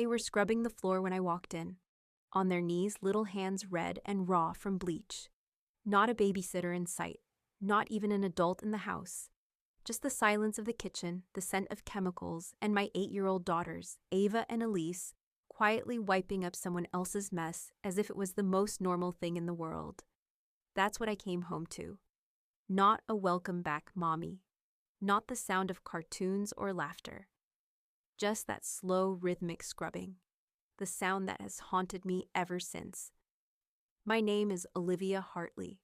They were scrubbing the floor when I walked in. On their knees, little hands red and raw from bleach. Not a babysitter in sight, not even an adult in the house. Just the silence of the kitchen, the scent of chemicals, and my 8-year-old daughters, Ava and Elise, quietly wiping up someone else's mess as if it was the most normal thing in the world. That's what I came home to. Not a welcome back, mommy. Not the sound of cartoons or laughter. Just that slow, rhythmic scrubbing. The sound that has haunted me ever since. My name is Olivia Hartley.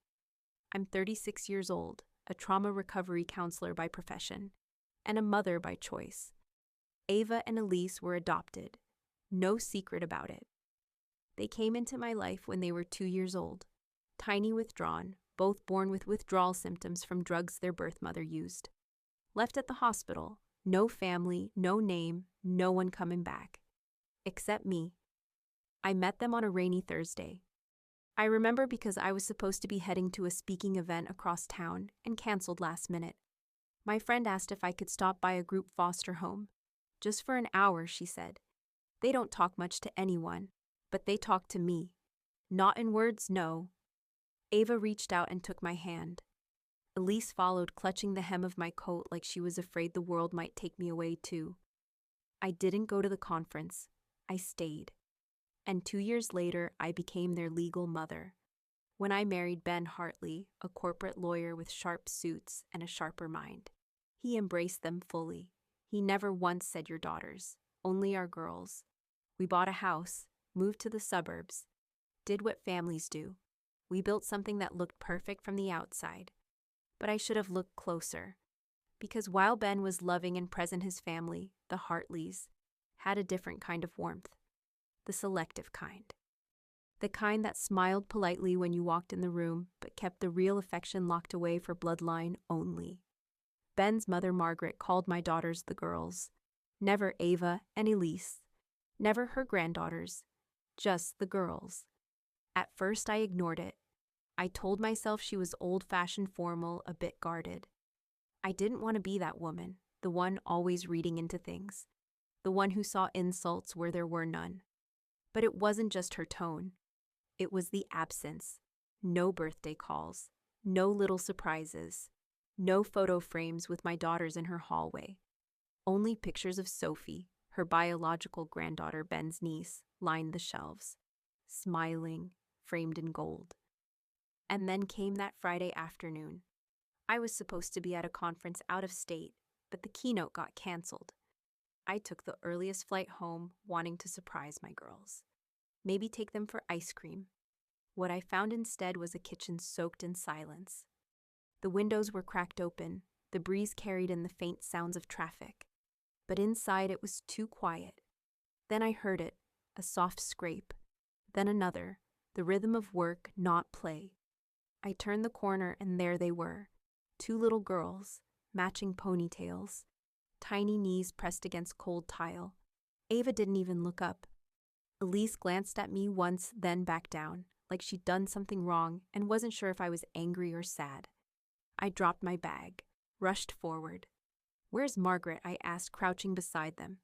I'm 36 years old, a trauma recovery counselor by profession, and a mother by choice. Ava and Elise were adopted. No secret about it. They came into my life when they were 2 years old, tiny, withdrawn, both born with withdrawal symptoms from drugs their birth mother used. Left at the hospital, no family, no name, no one coming back. Except me. I met them on a rainy Thursday. I remember because I was supposed to be heading to a speaking event across town and canceled last minute. My friend asked if I could stop by a group foster home. Just for an hour, she said. They don't talk much to anyone, but they talk to me. Not in words, no. Ava reached out and took my hand. Elise followed, clutching the hem of my coat like she was afraid the world might take me away too. I didn't go to the conference. I stayed. And 2 years later, I became their legal mother. When I married Ben Hartley, a corporate lawyer with sharp suits and a sharper mind. He embraced them fully. He never once said your daughters, only our girls. We bought a house, moved to the suburbs, did what families do. We built something that looked perfect from the outside. But I should have looked closer. Because while Ben was loving and present, his family, the Hartleys, had a different kind of warmth. The selective kind. The kind that smiled politely when you walked in the room, but kept the real affection locked away for bloodline only. Ben's mother, Margaret, called my daughters the girls. Never Ava and Elise. Never her granddaughters. Just the girls. At first I ignored it. I told myself she was old-fashioned formal, a bit guarded. I didn't want to be that woman, the one always reading into things. The one who saw insults where there were none. But it wasn't just her tone. It was the absence. No birthday calls. No little surprises. No photo frames with my daughters in her hallway. Only pictures of Sophie, her biological granddaughter, Ben's niece, lined the shelves. Smiling, framed in gold. And then came that Friday afternoon. I was supposed to be at a conference out of state, but the keynote got canceled. I took the earliest flight home, wanting to surprise my girls. Maybe take them for ice cream. What I found instead was a kitchen soaked in silence. The windows were cracked open, the breeze carried in the faint sounds of traffic. But inside it was too quiet. Then I heard it, a soft scrape. Then another, the rhythm of work, not play. I turned the corner and there they were, 2 little girls, matching ponytails, tiny knees pressed against cold tile. Ava didn't even look up. Elise glanced at me once, then back down, like she'd done something wrong and wasn't sure if I was angry or sad. I dropped my bag, rushed forward. "Where's Margaret?" I asked, crouching beside them.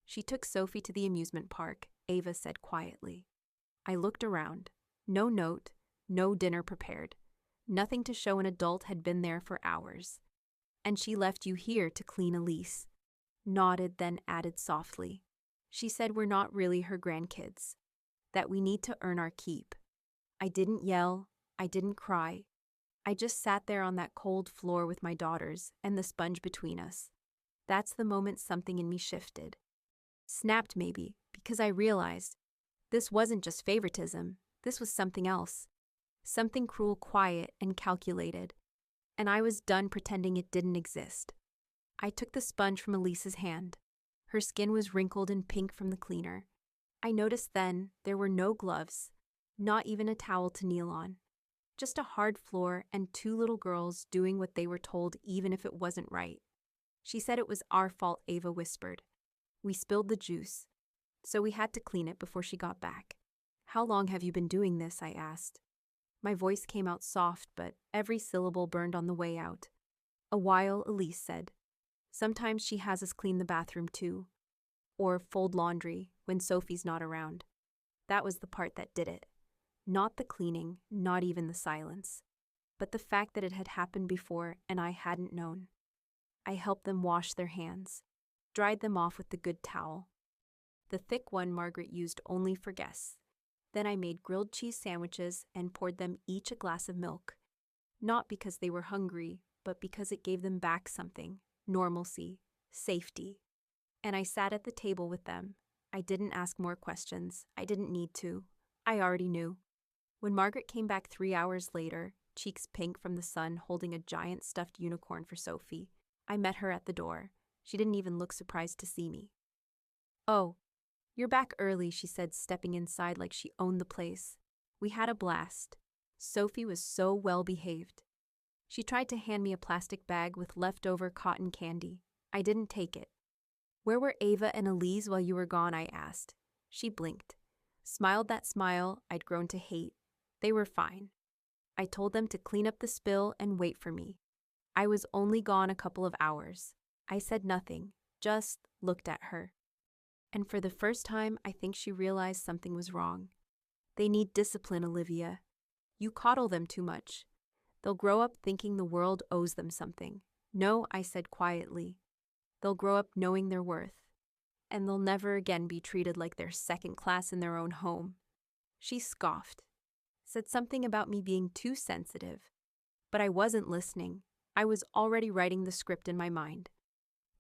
"She took Sophie to the amusement park," Ava said quietly. I looked around. No note, no dinner prepared. Nothing to show an adult had been there for hours. "And she left you here to clean Elise." Nodded, then added softly. "She said we're not really her grandkids. That we need to earn our keep." I didn't yell. I didn't cry. I just sat there on that cold floor with my daughters and the sponge between us. That's the moment something in me shifted. Snapped maybe, because I realized this wasn't just favoritism. This was something else. Something cruel, quiet, and calculated. And I was done pretending it didn't exist. I took the sponge from Elise's hand. Her skin was wrinkled and pink from the cleaner. I noticed then there were no gloves, not even a towel to kneel on. Just a hard floor and 2 little girls doing what they were told even if it wasn't right. "She said it was our fault," Ava whispered. "We spilled the juice, so we had to clean it before she got back." "How long have you been doing this?" I asked. My voice came out soft, but every syllable burned on the way out. "A while," Elise said. "Sometimes she has us clean the bathroom too. Or fold laundry, when Sophie's not around. That was the part that did it. Not the cleaning, not even the silence, but the fact that it had happened before and I hadn't known. I helped them wash their hands, dried them off with the good towel, the thick one Margaret used only for guests. Then I made grilled cheese sandwiches and poured them each a glass of milk, not because they were hungry, but because it gave them back something, normalcy, safety. And I sat at the table with them. I didn't ask more questions. I didn't need to. I already knew. When Margaret came back 3 hours later, cheeks pink from the sun, holding a giant stuffed unicorn for Sophie, I met her at the door. She didn't even look surprised to see me. "Oh, you're back early," she said, stepping inside like she owned the place. We had a blast. Sophie was so well behaved. She tried to hand me a plastic bag with leftover cotton candy. I didn't take it. "Where were Ava and Elise while you were gone?" I asked. She blinked, smiled that smile I'd grown to hate. They were fine. I told them to clean up the spill and wait for me. I was only gone a couple of hours. I said nothing, just looked at her. And for the first time, I think she realized something was wrong. "They need discipline, Olivia. You coddle them too much. They'll grow up thinking the world owes them something." "No," I said quietly. "They'll grow up knowing their worth. And they'll never again be treated like they're second class in their own home." She scoffed, said something about me being too sensitive. But I wasn't listening. I was already writing the script in my mind.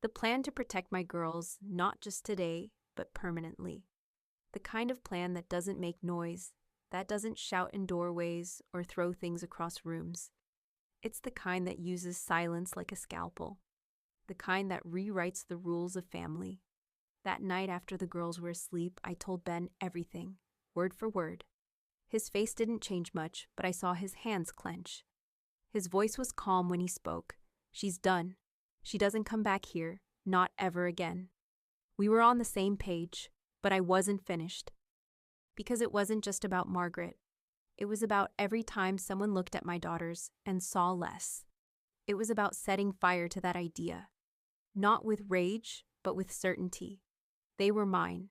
The plan to protect my girls, not just today, but permanently. The kind of plan that doesn't make noise, that doesn't shout in doorways or throw things across rooms. It's the kind that uses silence like a scalpel. The kind that rewrites the rules of family. That night after the girls were asleep, I told Ben everything, word for word. His face didn't change much, but I saw his hands clench. His voice was calm when he spoke. "She's done. She doesn't come back here, not ever again." We were on the same page, but I wasn't finished. Because it wasn't just about Margaret. It was about every time someone looked at my daughters and saw less. It was about setting fire to that idea. Not with rage, but with certainty. They were mine,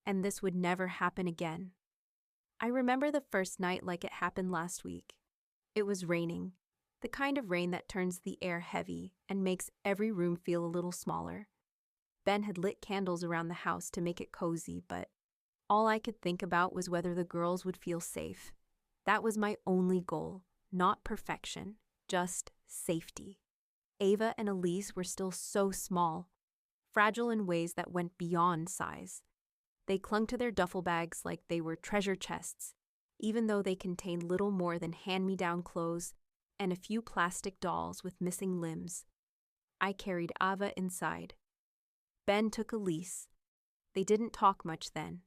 and this would never happen again. I remember the first night like it happened last week. It was raining, the kind of rain that turns the air heavy and makes every room feel a little smaller. Ben had lit candles around the house to make it cozy, but all I could think about was whether the girls would feel safe. That was my only goal, not perfection, just safety. Ava and Elise were still so small, fragile in ways that went beyond size. They clung to their duffel bags like they were treasure chests, even though they contained little more than hand-me-down clothes and a few plastic dolls with missing limbs. I carried Ava inside. Ben took Elise. They didn't talk much then.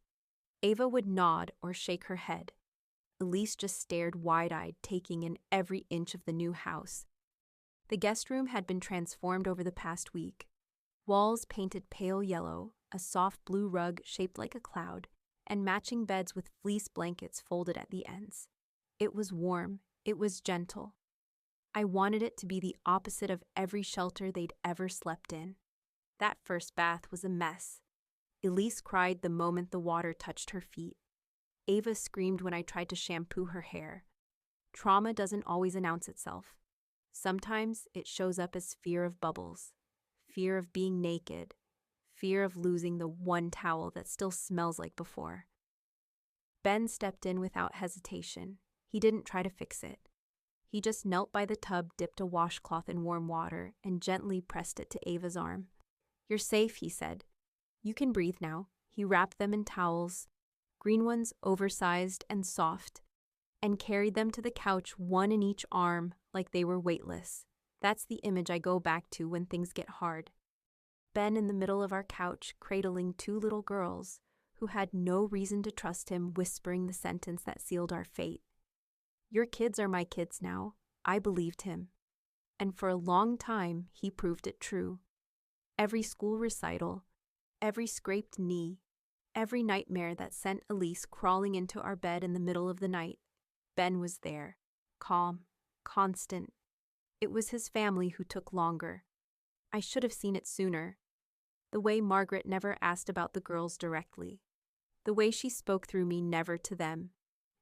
Ava would nod or shake her head. Elise just stared wide-eyed, taking in every inch of the new house. The guest room had been transformed over the past week. Walls painted pale yellow, a soft blue rug shaped like a cloud, and matching beds with fleece blankets folded at the ends. It was warm. It was gentle. I wanted it to be the opposite of every shelter they'd ever slept in. That first bath was a mess. Elise cried the moment the water touched her feet. Ava screamed when I tried to shampoo her hair. Trauma doesn't always announce itself. Sometimes it shows up as fear of bubbles, fear of being naked, fear of losing the one towel that still smells like before. Ben stepped in without hesitation. He didn't try to fix it. He just knelt by the tub, dipped a washcloth in warm water, and gently pressed it to Ava's arm. "You're safe," he said. "You can breathe now." He wrapped them in towels, green ones oversized and soft, and carried them to the couch, one in each arm, like they were weightless. That's the image I go back to when things get hard. Ben in the middle of our couch, cradling two little girls, who had no reason to trust him, whispering the sentence that sealed our fate. "Your kids are my kids now." I believed him. And for a long time, he proved it true. Every school recital, every scraped knee, every nightmare that sent Elise crawling into our bed in the middle of the night, Ben was there, calm, constant. It was his family who took longer. I should have seen it sooner. The way Margaret never asked about the girls directly. The way she spoke through me, never to them.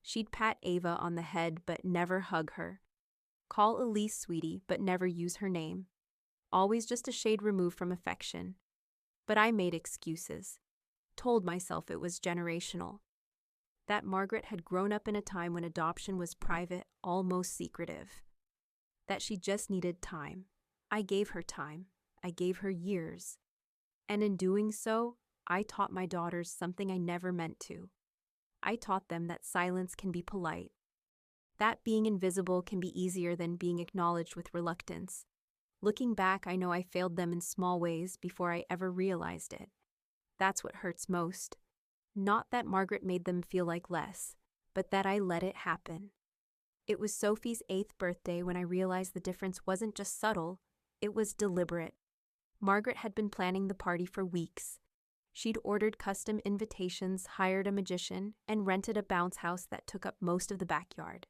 She'd pat Ava on the head but never hug her. Call Elise sweetie but never use her name. Always just a shade removed from affection. But I made excuses. Told myself it was generational. That Margaret had grown up in a time when adoption was private, almost secretive. That she just needed time. I gave her time. I gave her years. And in doing so, I taught my daughters something I never meant to. I taught them that silence can be polite. That being invisible can be easier than being acknowledged with reluctance. Looking back, I know I failed them in small ways before I ever realized it. That's what hurts most. Not that Margaret made them feel like less, but that I let it happen. It was Sophie's 8th birthday when I realized the difference wasn't just subtle, it was deliberate. Margaret had been planning the party for weeks. She'd ordered custom invitations, hired a magician, and rented a bounce house that took up most of the backyard.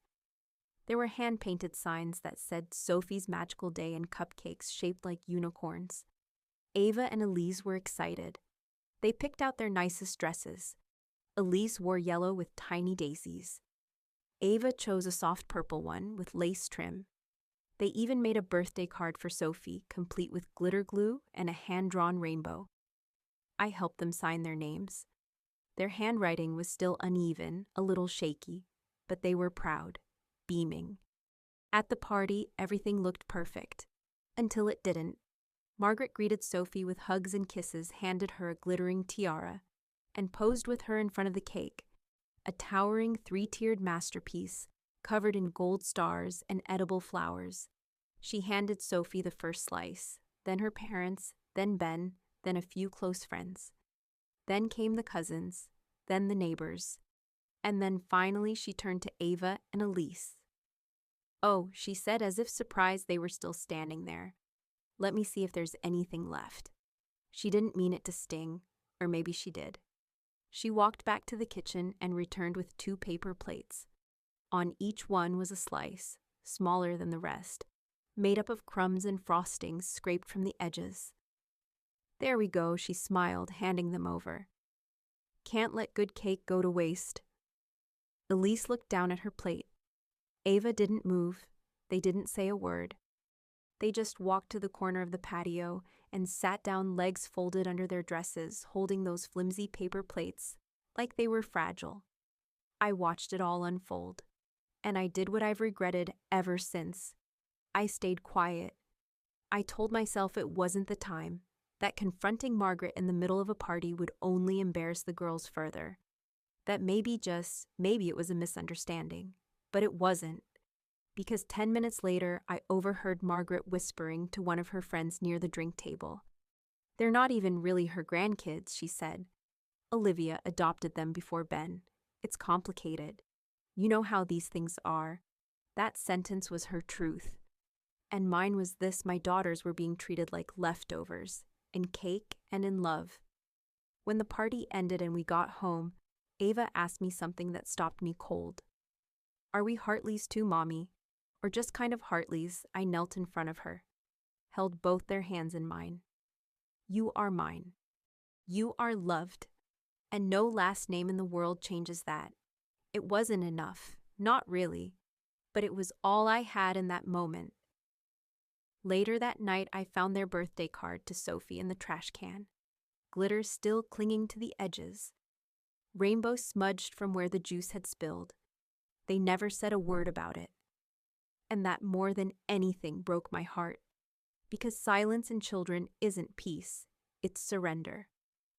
There were hand-painted signs that said Sophie's Magical Day and cupcakes shaped like unicorns. Ava and Elise were excited. They picked out their nicest dresses. Elise wore yellow with tiny daisies. Ava chose a soft purple one with lace trim. They even made a birthday card for Sophie, complete with glitter glue and a hand-drawn rainbow. I helped them sign their names. Their handwriting was still uneven, a little shaky, but they were proud, beaming. At the party, everything looked perfect. Until it didn't. Margaret greeted Sophie with hugs and kisses, handed her a glittering tiara, and posed with her in front of the cake, a towering 3-tiered masterpiece covered in gold stars and edible flowers. She handed Sophie the first slice, then her parents, then Ben, then a few close friends. Then came the cousins, then the neighbors, and then finally she turned to Ava and Elise. "Oh," she said as if surprised they were still standing there. "Let me see if there's anything left." She didn't mean it to sting, or maybe she did. She walked back to the kitchen and returned with 2 paper plates. On each one was a slice, smaller than the rest, made up of crumbs and frostings scraped from the edges. "There we go," she smiled, handing them over. "Can't let good cake go to waste." Elise looked down at her plate. Ava didn't move. They didn't say a word. They just walked to the corner of the patio and sat down, legs folded under their dresses, holding those flimsy paper plates like they were fragile. I watched it all unfold, and I did what I've regretted ever since. I stayed quiet. I told myself it wasn't the time, that confronting Margaret in the middle of a party would only embarrass the girls further. That maybe it was a misunderstanding. But it wasn't. Because 10 minutes later, I overheard Margaret whispering to one of her friends near the drink table. "They're not even really her grandkids," she said. "Olivia adopted them before Ben. It's complicated. You know how these things are." That sentence was her truth. And mine was this: my daughters were being treated like leftovers, in cake and in love. When the party ended and we got home, Ava asked me something that stopped me cold. "Are we Hartleys too, Mommy? Or just kind of Hartleys?" I knelt in front of her, held both their hands in mine. "You are mine. You are loved. And no last name in the world changes that." It wasn't enough, not really, but it was all I had in that moment. Later that night, I found their birthday card to Sophie in the trash can, glitter still clinging to the edges, rainbow smudged from where the juice had spilled. They never said a word about it. And that more than anything broke my heart, because silence in children isn't peace, it's surrender.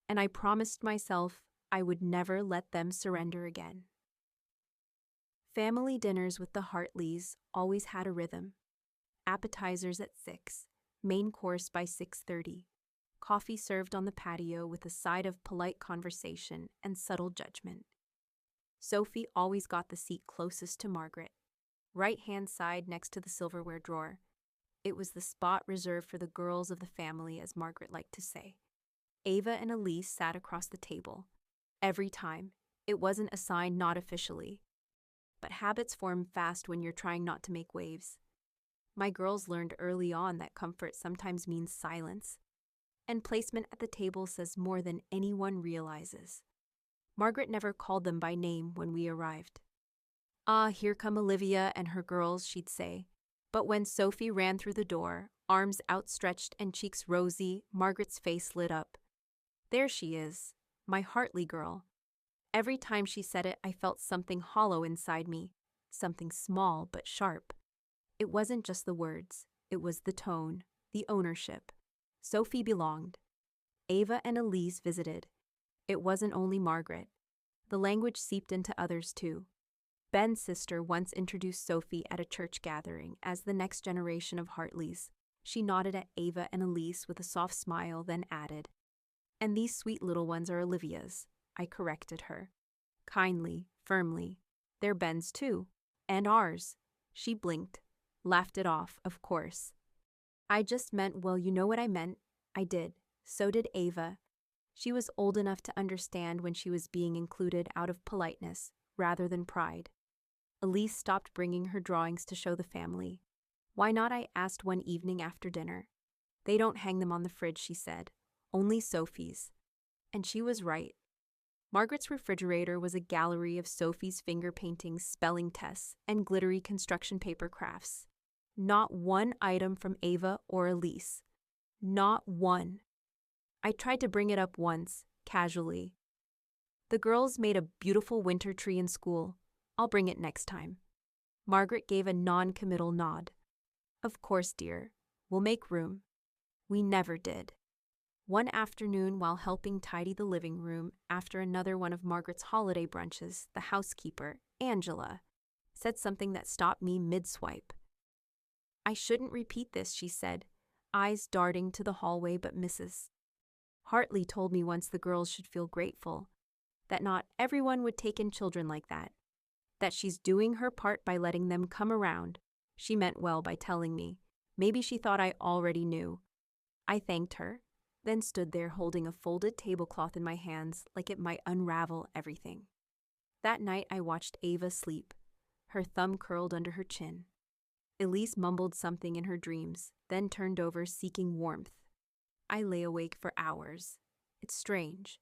And I promised myself I would never let them surrender again. Family dinners with the Hartleys always had a rhythm. Appetizers at 6, main course by 6:30, coffee served on the patio with a side of polite conversation and subtle judgment. Sophie always got the seat closest to Margaret, right-hand side next to the silverware drawer. It was the spot reserved for the girls of the family, as Margaret liked to say. Ava and Elise sat across the table. Every time. It wasn't assigned, not officially. But habits form fast when you're trying not to make waves. My girls learned early on that comfort sometimes means silence, and placement at the table says more than anyone realizes. Margaret never called them by name when we arrived. "Ah, here come Olivia and her girls," she'd say. But when Sophie ran through the door, arms outstretched and cheeks rosy, Margaret's face lit up. "There she is, my Hartley girl." Every time she said it, I felt something hollow inside me, something small but sharp. It wasn't just the words, it was the tone, the ownership. Sophie belonged. Ava and Elise visited. It wasn't only Margaret. The language seeped into others too. Ben's sister once introduced Sophie at a church gathering as the next generation of Hartleys. She nodded at Ava and Elise with a soft smile, then added, "And these sweet little ones are Olivia's." I corrected her. Kindly, firmly. "They're Ben's too. And ours." She blinked, laughed it off, of course. "I just meant, well, you know what I meant." I did. So did Ava. She was old enough to understand when she was being included out of politeness, rather than pride. Elise stopped bringing her drawings to show the family. "Why not?" I asked one evening after dinner. "They don't hang them on the fridge," she said. "Only Sophie's." And she was right. Margaret's refrigerator was a gallery of Sophie's finger paintings, spelling tests, and glittery construction paper crafts. Not one item from Ava or Elise. Not one. I tried to bring it up once, casually. "The girls made a beautiful winter tree in school. I'll bring it next time." Margaret gave a non-committal nod. "Of course, dear. We'll make room." We never did. One afternoon, while helping tidy the living room after another one of Margaret's holiday brunches, the housekeeper, Angela, said something that stopped me mid-swipe. "I shouldn't repeat this," she said, eyes darting to the hallway, but Mrs. Hartley told me once the girls should feel grateful, that not everyone would take in children like that she's doing her part by letting them come around. She meant well by telling me. Maybe she thought I already knew. I thanked her, then stood there holding a folded tablecloth in my hands like it might unravel everything. That night I watched Ava sleep, her thumb curled under her chin. Elise mumbled something in her dreams, then turned over seeking warmth. I lay awake for hours. It's strange.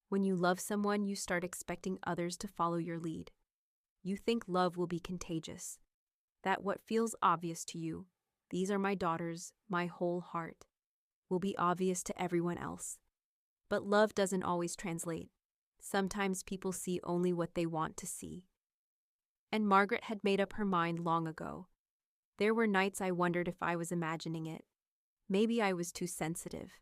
When you love someone, you start expecting others to follow your lead. You think love will be contagious, that what feels obvious to you, "These are my daughters, my whole heart," will be obvious to everyone else. But love doesn't always translate. Sometimes people see only what they want to see. And Margaret had made up her mind long ago. There were nights I wondered if I was imagining it. Maybe I was too sensitive.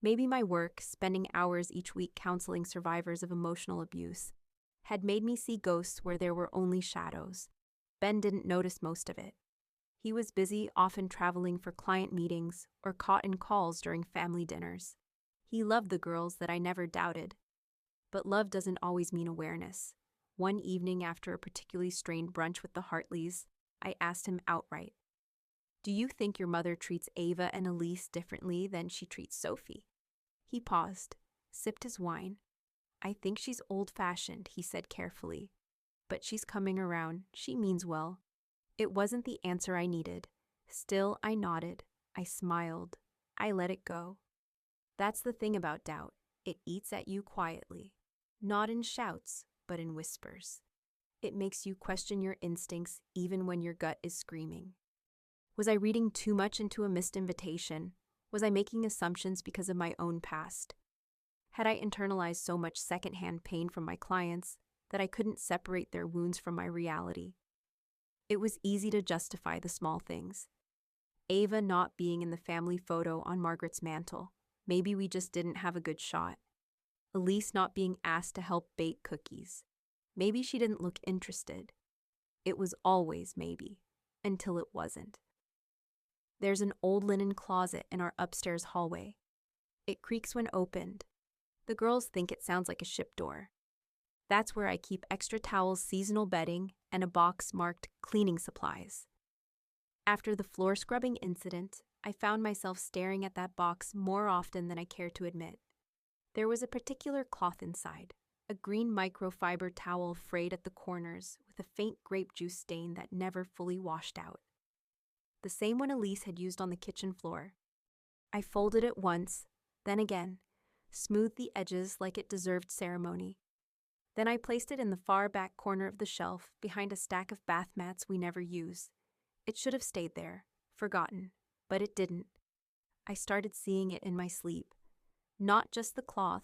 Maybe my work, spending hours each week counseling survivors of emotional abuse, had made me see ghosts where there were only shadows. Ben didn't notice most of it. He was busy, often traveling for client meetings or caught in calls during family dinners. He loved the girls that I never doubted. But love doesn't always mean awareness. One evening after a particularly strained brunch with the Hartleys, I asked him outright, "Do you think your mother treats Ava and Elise differently than she treats Sophie?" He paused, sipped his wine. "I think she's old-fashioned," he said carefully. "But she's coming around. She means well." It wasn't the answer I needed. Still, I nodded. I smiled. I let it go. That's the thing about doubt. It eats at you quietly. Not in shouts, but in whispers. It makes you question your instincts even when your gut is screaming. Was I reading too much into a missed invitation? Was I making assumptions because of my own past? Had I internalized so much secondhand pain from my clients that I couldn't separate their wounds from my reality? It was easy to justify the small things. Ava not being in the family photo on Margaret's mantle. Maybe we just didn't have a good shot. Elise not being asked to help bake cookies. Maybe she didn't look interested. It was always maybe, until it wasn't. There's an old linen closet in our upstairs hallway. It creaks when opened. The girls think it sounds like a ship door. That's where I keep extra towels, seasonal bedding, and a box marked cleaning supplies. After the floor scrubbing incident, I found myself staring at that box more often than I cared to admit. There was a particular cloth inside, a green microfiber towel frayed at the corners with a faint grape juice stain that never fully washed out. The same one Elise had used on the kitchen floor. I folded it once, then again, smoothed the edges like it deserved ceremony, Then I placed it in the far back corner of the shelf behind a stack of bath mats we never use. It should have stayed there, forgotten, but it didn't. I started seeing it in my sleep. Not just the cloth,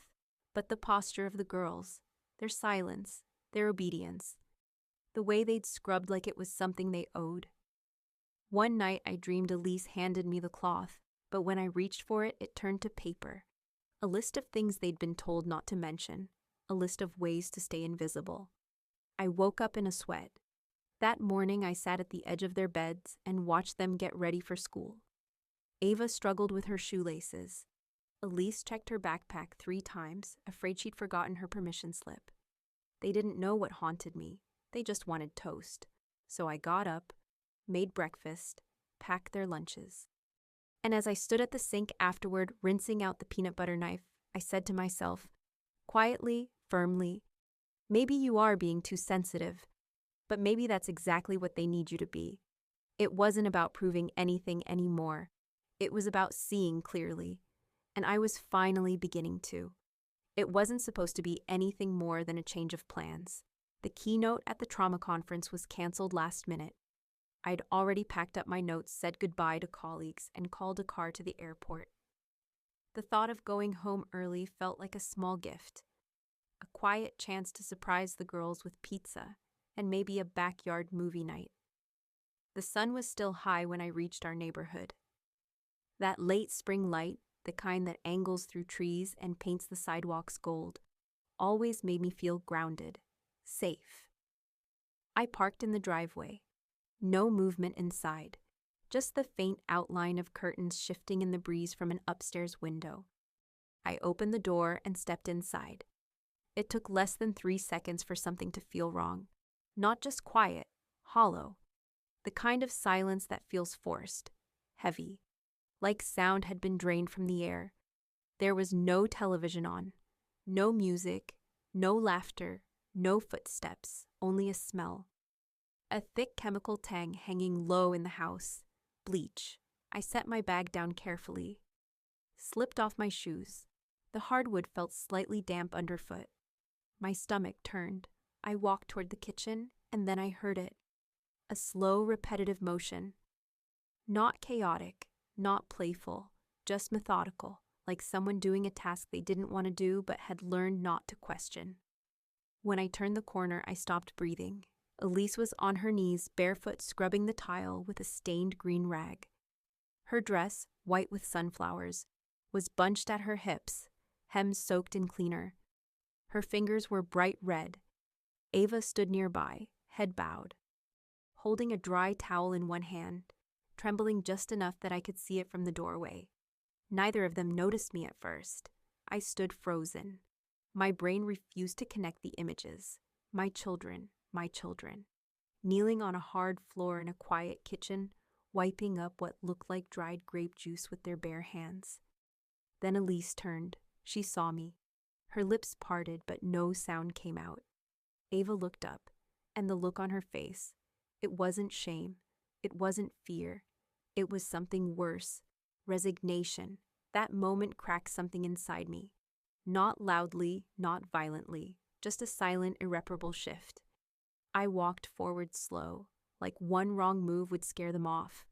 but the posture of the girls, their silence, their obedience, the way they'd scrubbed like it was something they owed. One night I dreamed Elise handed me the cloth, but when I reached for it, it turned to paper. A list of things they'd been told not to mention, a list of ways to stay invisible. I woke up in a sweat. That morning I sat at the edge of their beds and watched them get ready for school. Ava struggled with her shoelaces. Elise checked her backpack 3 times, afraid she'd forgotten her permission slip. They didn't know what haunted me. They just wanted toast. So I got up, made breakfast, packed their lunches. And as I stood at the sink afterward, rinsing out the peanut butter knife, I said to myself, quietly, firmly, maybe you are being too sensitive, but maybe that's exactly what they need you to be. It wasn't about proving anything anymore. It was about seeing clearly. And I was finally beginning to. It wasn't supposed to be anything more than a change of plans. The keynote at the trauma conference was canceled last minute. I'd already packed up my notes, said goodbye to colleagues, and called a car to the airport. The thought of going home early felt like a small gift, a quiet chance to surprise the girls with pizza and maybe a backyard movie night. The sun was still high when I reached our neighborhood. That late spring light, the kind that angles through trees and paints the sidewalks gold, always made me feel grounded, safe. I parked in the driveway. No movement inside, just the faint outline of curtains shifting in the breeze from an upstairs window. I opened the door and stepped inside. It took less than 3 seconds for something to feel wrong. Not just quiet, hollow. The kind of silence that feels forced, heavy, like sound had been drained from the air. There was no television on, no music, no laughter, no footsteps, only a smell. A thick chemical tang hanging low in the house. Bleach. I set my bag down carefully. Slipped off my shoes. The hardwood felt slightly damp underfoot. My stomach turned. I walked toward the kitchen, and then I heard it. A slow, repetitive motion. Not chaotic, not playful, just methodical, like someone doing a task they didn't want to do but had learned not to question. When I turned the corner, I stopped breathing. Elise was on her knees, barefoot, scrubbing the tile with a stained green rag. Her dress, white with sunflowers, was bunched at her hips, hems soaked in cleaner. Her fingers were bright red. Ava stood nearby, head bowed, holding a dry towel in one hand, trembling just enough that I could see it from the doorway. Neither of them noticed me at first. I stood frozen. My brain refused to connect the images. My children, kneeling on a hard floor in a quiet kitchen, wiping up what looked like dried grape juice with their bare hands. Then Elise turned. She saw me. Her lips parted, but no sound came out. Ava looked up, and the look on her face, it wasn't shame. It wasn't fear. It was something worse. Resignation. That moment cracked something inside me. Not loudly, not violently, just a silent, irreparable shift. I walked forward slow, like one wrong move would scare them off.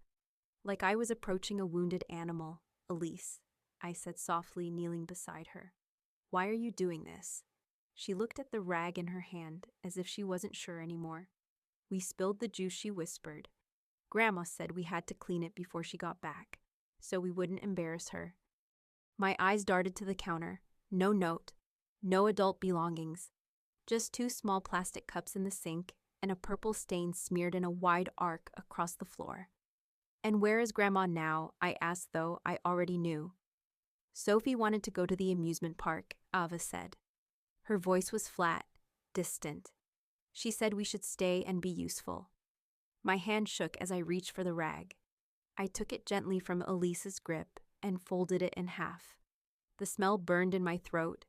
Like I was approaching a wounded animal. Elise, I said softly, kneeling beside her. Why are you doing this? She looked at the rag in her hand, as if she wasn't sure anymore. We spilled the juice, she whispered. Grandma said we had to clean it before she got back, so we wouldn't embarrass her. My eyes darted to the counter. No note, no adult belongings. Just 2 small plastic cups in the sink and a purple stain smeared in a wide arc across the floor. And where is Grandma now? I asked, though I already knew. Sophie wanted to go to the amusement park, Ava said. Her voice was flat, distant. She said we should stay and be useful. My hand shook as I reached for the rag. I took it gently from Elise's grip and folded it in half. The smell burned in my throat.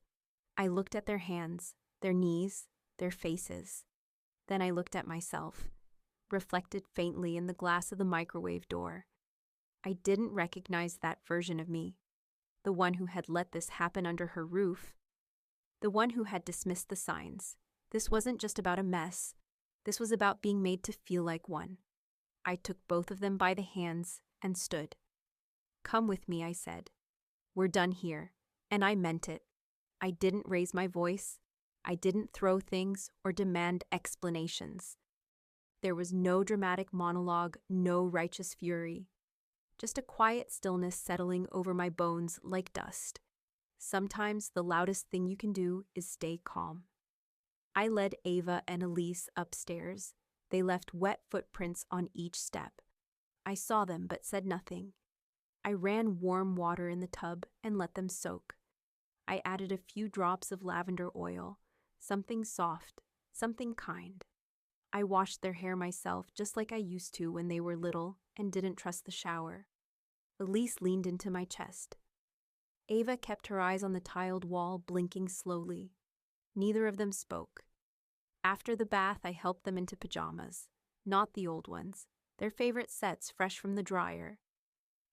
I looked at their hands, their knees, their faces. Then I looked at myself, reflected faintly in the glass of the microwave door. I didn't recognize that version of me, the one who had let this happen under her roof, the one who had dismissed the signs, This wasn't just about a mess. This was about being made to feel like one. I took both of them by the hands and stood. "Come with me," I said. "We're done here." And I meant it. I didn't raise my voice. I didn't throw things or demand explanations. There was no dramatic monologue, no righteous fury. Just a quiet stillness settling over my bones like dust. Sometimes the loudest thing you can do is stay calm. I led Ava and Elise upstairs. They left wet footprints on each step. I saw them but said nothing. I ran warm water in the tub and let them soak. I added a few drops of lavender oil, something soft, something kind. I washed their hair myself just like I used to when they were little and didn't trust the shower. Elise leaned into my chest. Ava kept her eyes on the tiled wall, blinking slowly. Neither of them spoke. After the bath, I helped them into pajamas. Not the old ones, their favorite sets fresh from the dryer.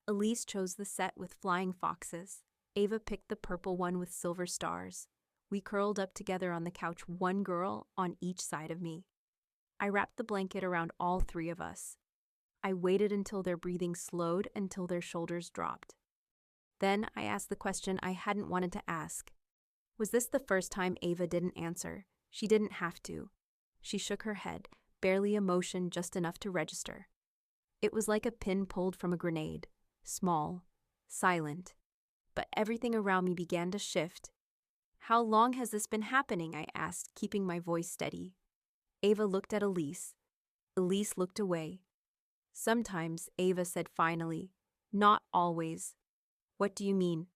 Elise chose the set with flying foxes. Ava picked the purple one with silver stars. We curled up together on the couch, one girl on each side of me. I wrapped the blanket around all three of us. I waited until their breathing slowed, until their shoulders dropped. Then I asked the question I hadn't wanted to ask. Was this the first time Ava didn't answer? She didn't have to. She shook her head, barely a motion, just enough to register. It was like a pin pulled from a grenade. Small, silent. But everything around me began to shift. "How long has this been happening?" I asked, keeping my voice steady. Ava looked at Elise. Elise looked away. "Sometimes," Ava said finally. "Not always." "What do you mean?"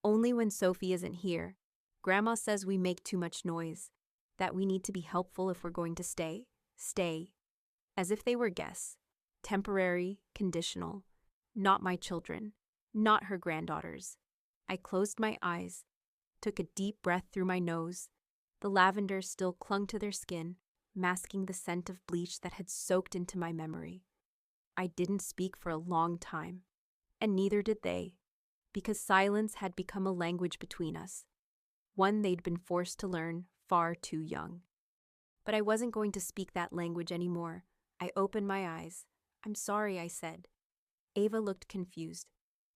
"Only when Sophie isn't here. Grandma says we make too much noise, that we need to be helpful if we're going to stay. Stay." As if they were guests. Temporary, conditional. Not my children. Not her granddaughters. I closed my eyes, took a deep breath through my nose. The lavender still clung to their skin, masking the scent of bleach that had soaked into my memory. I didn't speak for a long time, and neither did they, because silence had become a language between us, one they'd been forced to learn far too young. But I wasn't going to speak that language anymore. I opened my eyes. "I'm sorry," I said. Ava looked confused.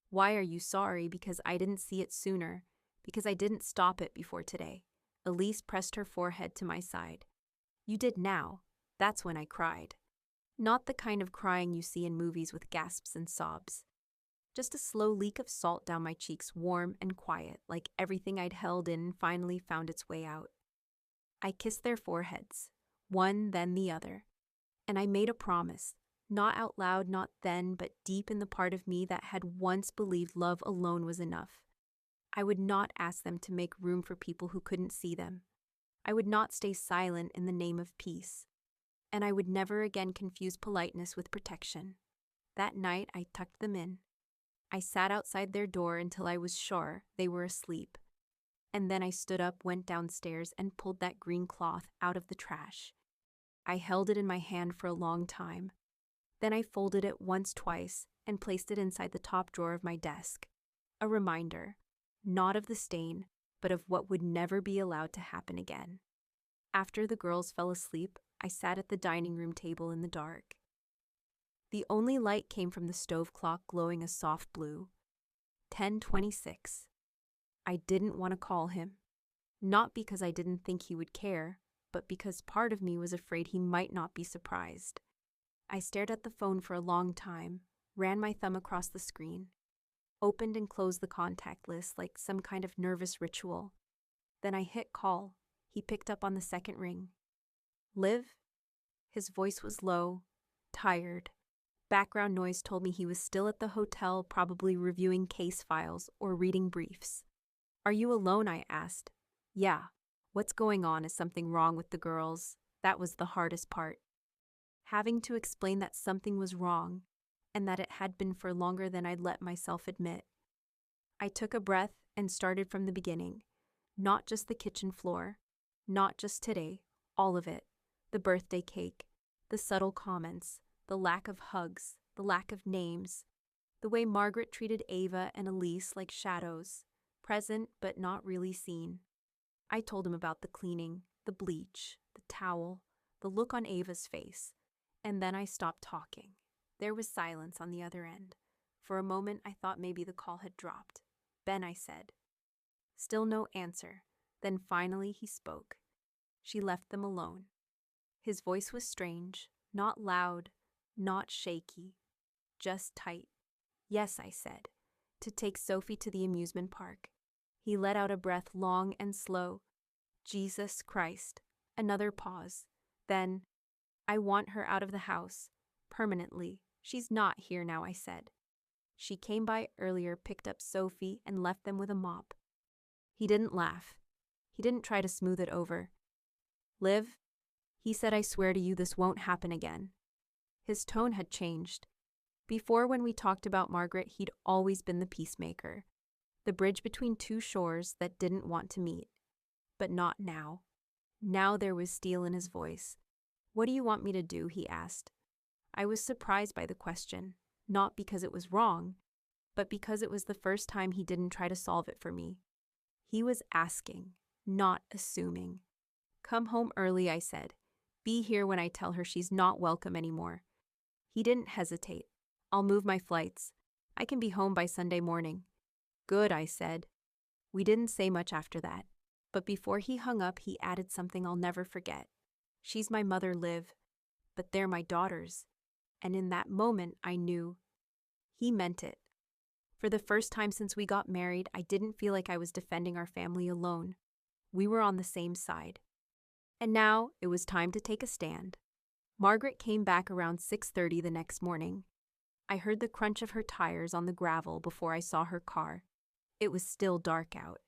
"Why are you sorry?" "Because I didn't see it sooner. Because I didn't stop it before today." Elise pressed her forehead to my side. "You did now. That's when I cried. Not the kind of crying you see in movies with gasps and sobs. Just a slow leak of salt down my cheeks, warm and quiet, like everything I'd held in finally found its way out. I kissed their foreheads, one then the other. And I made a promise, not out loud, not then, but deep in the part of me that had once believed love alone was enough. I would not ask them to make room for people who couldn't see them. I would not stay silent in the name of peace. And I would never again confuse politeness with protection. That night, I tucked them in. I sat outside their door until I was sure they were asleep. And then I stood up, went downstairs, and pulled that green cloth out of the trash. I held it in my hand for a long time. Then I folded it once, twice, and placed it inside the top drawer of my desk. A reminder, not of the stain, but of what would never be allowed to happen again. After the girls fell asleep, I sat at the dining room table in the dark. The only light came from the stove clock glowing a soft blue. 10:26. I didn't want to call him. Not because I didn't think he would care, but because part of me was afraid he might not be surprised. I stared at the phone for a long time, ran my thumb across the screen, opened and closed the contact list like some kind of nervous ritual. Then I hit call. He picked up on the second ring. "Liv?" His voice was low, tired. Background noise told me he was still at the hotel, probably reviewing case files or reading briefs. "Are you alone?" I asked. "Yeah. What's going on? Is something wrong with the girls?" That was the hardest part. Having to explain that something was wrong, and that it had been for longer than I'd let myself admit. I took a breath and started from the beginning. Not just the kitchen floor. Not just today. All of it. The birthday cake. The subtle comments. The lack of hugs, the lack of names, the way Margaret treated Ava and Elise like shadows, present but not really seen. I told him about the cleaning, the bleach, the towel, the look on Ava's face, and then I stopped talking. There was silence on the other end. For a moment, I thought maybe the call had dropped. "Ben," I said. Still no answer. Then finally he spoke. She left them alone. His voice was strange, not loud, not shaky, just tight. "Yes," I said, "to take Sophie to the amusement park." He let out a breath long and slow. Jesus Christ. Another pause. Then, "I want her out of the house. Permanently. She's not here now," I said. "She came by earlier, picked up Sophie, and left them with a mop." He didn't laugh. He didn't try to smooth it over. "Liv," he said, "I swear to you this won't happen again." His tone had changed. Before, when we talked about Margaret, he'd always been the peacemaker, the bridge between two shores that didn't want to meet. But not now. Now there was steel in his voice. "What do you want me to do?" he asked. I was surprised by the question, not because it was wrong, but because it was the first time he didn't try to solve it for me. He was asking, not assuming. "Come home early," I said. "Be here when I tell her she's not welcome anymore." He didn't hesitate. "I'll move my flights. I can be home by Sunday morning." "Good," I said. We didn't say much after that, but before he hung up, he added something I'll never forget. "She's my mother, Liv, but they're my daughters." And in that moment, I knew he meant it. For the first time since we got married, I didn't feel like I was defending our family alone. We were on the same side. And now it was time to take a stand. Margaret came back around 6:30 the next morning. I heard the crunch of her tires on the gravel before I saw her car. It was still dark out.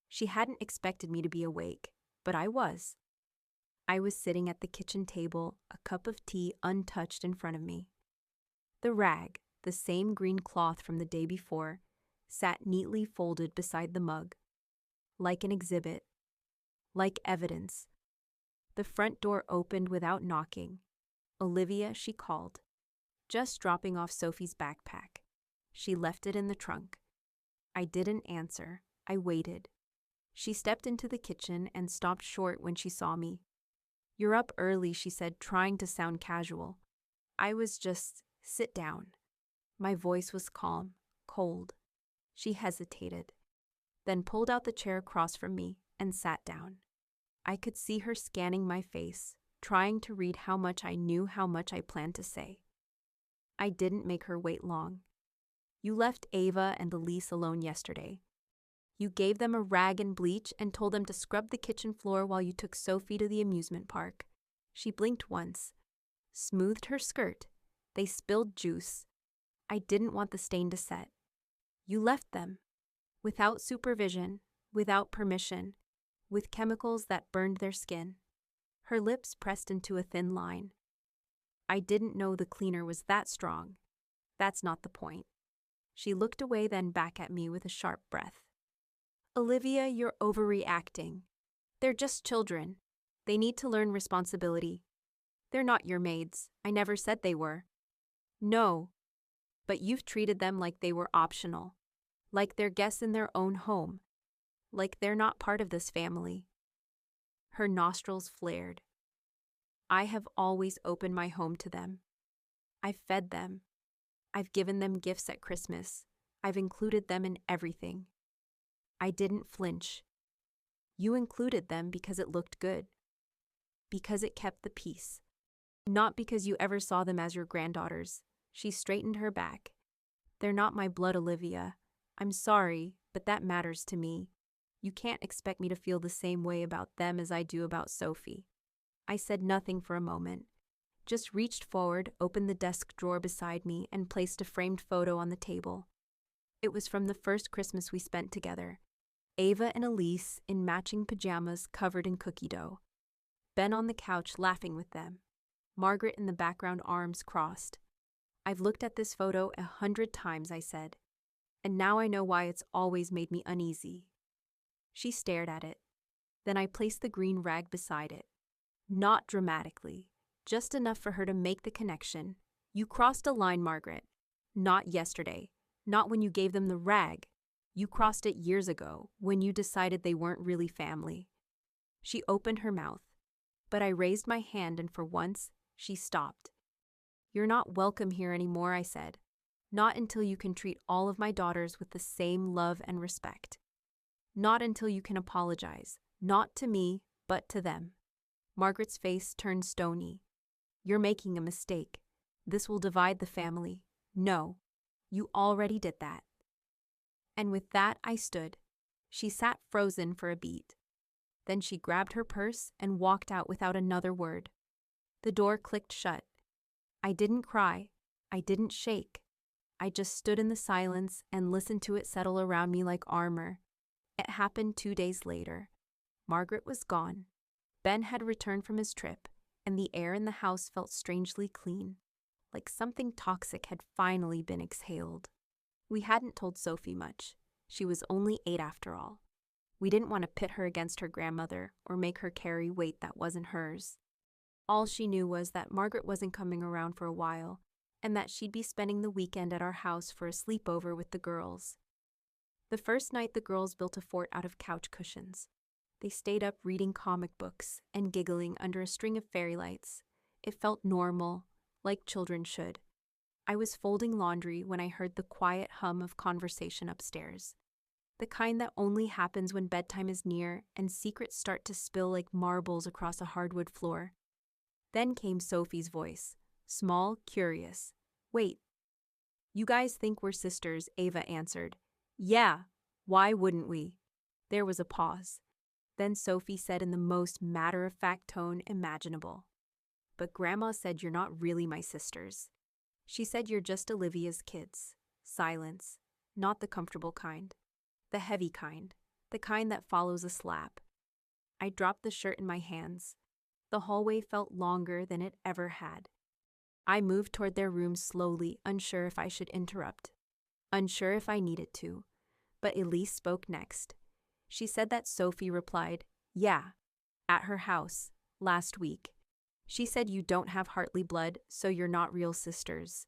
She hadn't expected me to be awake, but I was. I was sitting at the kitchen table, a cup of tea untouched in front of me. The rag, the same green cloth from the day before, sat neatly folded beside the mug. Like an exhibit. Like evidence. The front door opened without knocking. "Olivia," she called. Just dropping off Sophie's backpack. She left it in the trunk. I didn't answer. I waited. She stepped into the kitchen and stopped short when she saw me. "You're up early," she said, trying to sound casual. I was just, "Sit down." My voice was calm, cold. She hesitated, then pulled out the chair across from me and sat down. I could see her scanning my face, trying to read how much I knew, how much I planned to say. I didn't make her wait long. "You left Ava and Elise alone yesterday. You gave them a rag and bleach and told them to scrub the kitchen floor while you took Sophie to the amusement park." She blinked once, smoothed her skirt. They spilled juice. I didn't want the stain to set. "You left them. Without supervision, without permission, with chemicals that burned their skin." Her lips pressed into a thin line. I didn't know the cleaner was that strong. That's not the point. She looked away, then back at me with a sharp breath. "Olivia, you're overreacting. They're just children. They need to learn responsibility. They're not your maids. I never said they were." "No, but you've treated them like they were optional, like they're guests in their own home, like they're not part of this family." Her nostrils flared. "I have always opened my home to them. I've fed them. I've given them gifts at Christmas. I've included them in everything." I didn't flinch. "You included them because it looked good. Because it kept the peace. Not because you ever saw them as your granddaughters." She straightened her back. "They're not my blood, Olivia. I'm sorry, but that matters to me. You can't expect me to feel the same way about them as I do about Sophie." I said nothing for a moment, just reached forward, opened the desk drawer beside me, and placed a framed photo on the table. It was from the first Christmas we spent together. Ava and Elise in matching pajamas covered in cookie dough. Ben on the couch laughing with them. Margaret in the background, arms crossed. "I've looked at this photo 100 times," I said, "and now I know why it's always made me uneasy." She stared at it. Then I placed the green rag beside it. Not dramatically, just enough for her to make the connection. "You crossed a line, Margaret. Not yesterday. Not when you gave them the rag. You crossed it years ago, when you decided they weren't really family." She opened her mouth. But I raised my hand and for once, she stopped. "You're not welcome here anymore," I said. "Not until you can treat all of my daughters with the same love and respect. Not until you can apologize, not to me, but to them." Margaret's face turned stony. "You're making a mistake. This will divide the family. No, you already did that." And with that, I stood. She sat frozen for a beat. Then she grabbed her purse and walked out without another word. The door clicked shut. I didn't cry. I didn't shake. I just stood in the silence and listened to it settle around me like armor. It happened 2 days later. Margaret was gone. Ben had returned from his trip, and the air in the house felt strangely clean, like something toxic had finally been exhaled. We hadn't told Sophie much. She was only 8 after all. We didn't want to pit her against her grandmother or make her carry weight that wasn't hers. All she knew was that Margaret wasn't coming around for a while, and that she'd be spending the weekend at our house for a sleepover with the girls. The first night, the girls built a fort out of couch cushions. They stayed up reading comic books and giggling under a string of fairy lights. It felt normal, like children should. I was folding laundry when I heard the quiet hum of conversation upstairs. The kind that only happens when bedtime is near and secrets start to spill like marbles across a hardwood floor. Then came Sophie's voice, small, curious. "Wait. You guys think we're sisters?" Ava answered. "Yeah, why wouldn't we?" There was a pause. Then Sophie said in the most matter-of-fact tone imaginable, "But Grandma said you're not really my sisters. She said you're just Olivia's kids." Silence. Not the comfortable kind. The heavy kind. The kind that follows a slap. I dropped the shirt in my hands. The hallway felt longer than it ever had. I moved toward their room slowly, unsure if I should interrupt. Unsure if I needed to. But Elise spoke next. She said that Sophie replied, "Yeah, at her house, last week. She said you don't have Hartley blood, so you're not real sisters.